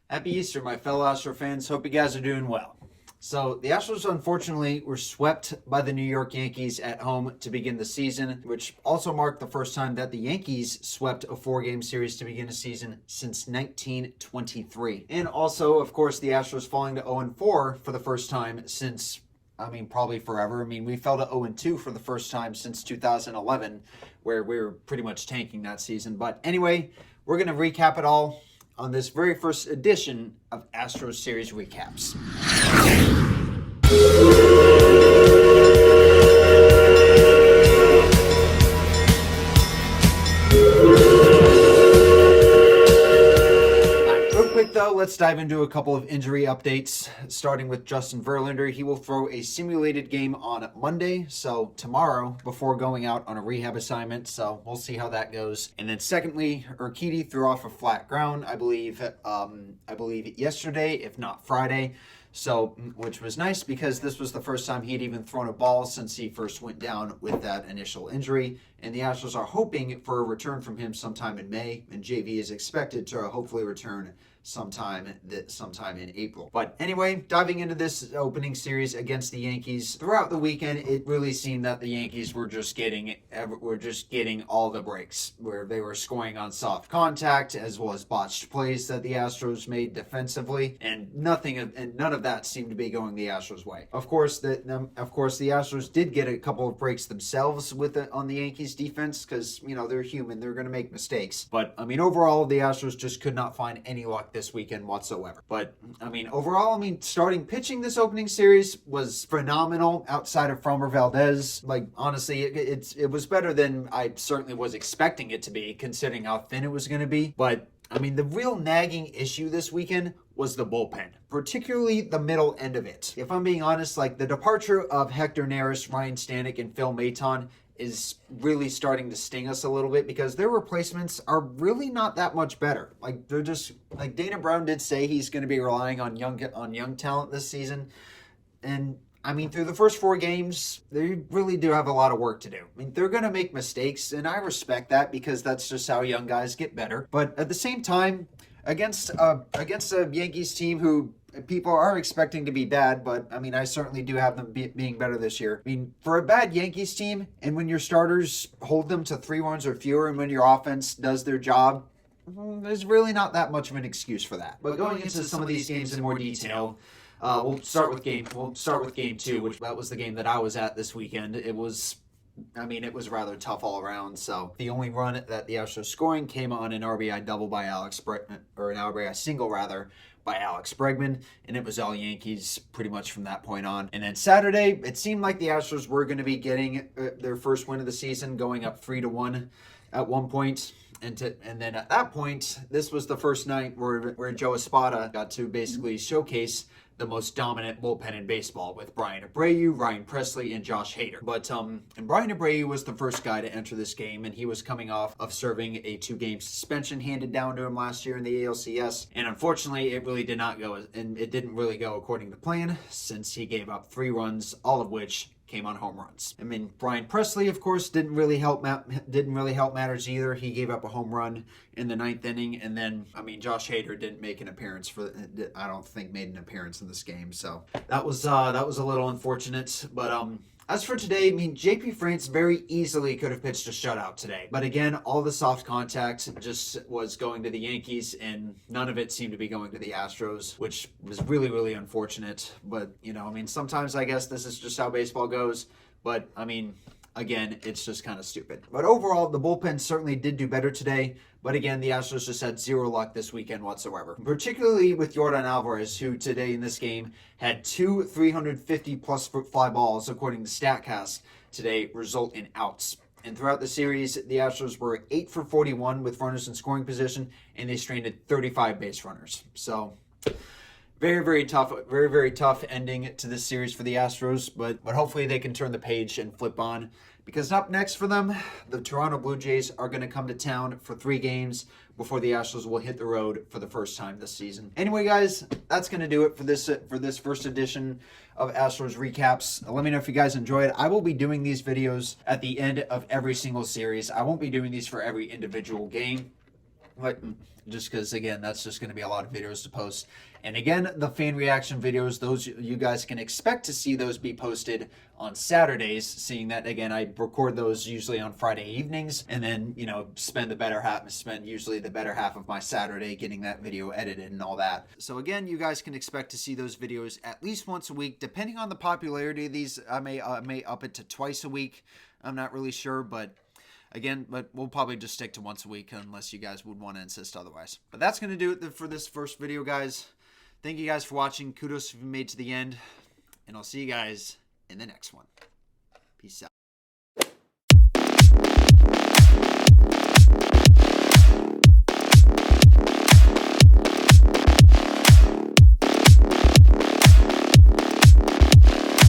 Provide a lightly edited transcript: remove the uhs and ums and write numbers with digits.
Happy Easter, my fellow Astro fans. Hope you guys are doing well. So, the Astros unfortunately were swept by the New York Yankees at home to begin the season, which also marked the first time that the Yankees swept a 4-game series to begin a season since 1923. And also, of course, the Astros falling to 0-4 for the first time since, probably forever. We fell to 0-2 for the first time since 2011, where we were pretty much tanking that season. But anyway, we're going to recap it all on this very first edition of Astros Series Recaps. Real quick though, let's dive into a couple of injury updates, starting with Justin Verlander. He will throw a simulated game on Monday, so tomorrow, before going out on a rehab assignment, so we'll see how that goes. And then secondly, Urquidy threw off a flat ground, I believe yesterday, if not Friday. So, which was nice because this was the first time he'd even thrown a ball since he first went down with that initial injury. And the Astros are hoping for a return from him sometime in May, and JV is expected to hopefully return sometime in April. But anyway, diving into this opening series against the Yankees, throughout the weekend, it really seemed that the Yankees were just getting all the breaks, where they were scoring on soft contact as well as botched plays that the Astros made defensively, and none of that seemed to be going the Astros' way. Of course, the Astros did get a couple of breaks themselves on the Yankees defense because they're human, they're going to make mistakes. But overall, the Astros just could not find any luck this weekend whatsoever. But overall, starting pitching this opening series was phenomenal outside of Framber Valdez. Honestly, it was better than I certainly was expecting it to be, considering how thin it was going to be. But the real nagging issue this weekend was the bullpen, particularly the middle end of it. If I'm being honest, the departure of Hector Neris, Ryan Stanek, and Phil Maton is really starting to sting us a little bit because their replacements are really not that much better. They're just Dana Brown did say he's going to be relying on young talent this season, and through the first 4 games, they really do have a lot of work to do. They're going to make mistakes, and I respect that because that's just how young guys get better. But at the same time, against a Yankees team who people are expecting to be bad, but I certainly do have them being better this year. For a bad Yankees team, and when your starters hold them to 3 runs or fewer, and when your offense does their job, there's really not that much of an excuse for that. But going into some of these games in more detail, we'll start with game 2, which that was the game that I was at this weekend. It was rather tough all around. So the only run that the Astros scoring came on an RBI double by an RBI single rather, by Alex Bregman, and it was all Yankees pretty much from that point on. And then Saturday, it seemed like the Astros were going to be getting their first win of the season, going up 3-1 at one point. And then at that point, this was the first night where Joe Espada got to basically showcase the most dominant bullpen in baseball with Brian Abreu, Ryan Pressly, and Josh Hader. But and Brian Abreu was the first guy to enter this game, and he was coming off of serving a 2-game suspension handed down to him last year in the ALCS. And unfortunately, it really did not go, and it didn't really go according to plan, since he gave up 3 runs, all of which came on home runs. Brian Pressly, of course, didn't really help matters either. He gave up a home run in the 9th inning, and then Josh Hader didn't make an appearance I don't think made an appearance in this game. So that was a little unfortunate. But as for today, JP France very easily could have pitched a shutout today. But again, all the soft contact just was going to the Yankees, and none of it seemed to be going to the Astros, which was really, really unfortunate. But, sometimes I guess this is just how baseball goes. But, again, it's just kind of stupid. But overall, the bullpen certainly did do better today. But again, the Astros just had 0 luck this weekend whatsoever. Particularly with Yordan Alvarez, who today in this game had 2 350-plus fly balls, according to StatCast, today result in outs. And throughout the series, the Astros were 8 for 41 with runners in scoring position, and they stranded 35 base runners. So very, very tough ending to this series for the Astros, but hopefully they can turn the page and flip on. Because up next for them, the Toronto Blue Jays are going to come to town for 3 games before the Astros will hit the road for the first time this season. Anyway, guys, that's going to do it for this first edition of Astros Recaps. Let me know if you guys enjoyed. I will be doing these videos at the end of every single series. I won't be doing these for every individual game. But just because, again, that's just going to be a lot of videos to post. And again, the fan reaction videos, those you guys can expect to see those be posted on Saturdays, seeing that, again, I record those usually on Friday evenings, and then, you know, spend usually the better half of my Saturday getting that video edited and all that. So again, you guys can expect to see those videos at least once a week. Depending on the popularity of these, I may up it to twice a week. I'm not really sure, but we'll probably just stick to once a week unless you guys would want to insist otherwise. But that's going to do it for this first video, guys. Thank you guys for watching. Kudos if you made it to the end. And I'll see you guys in the next one. Peace out.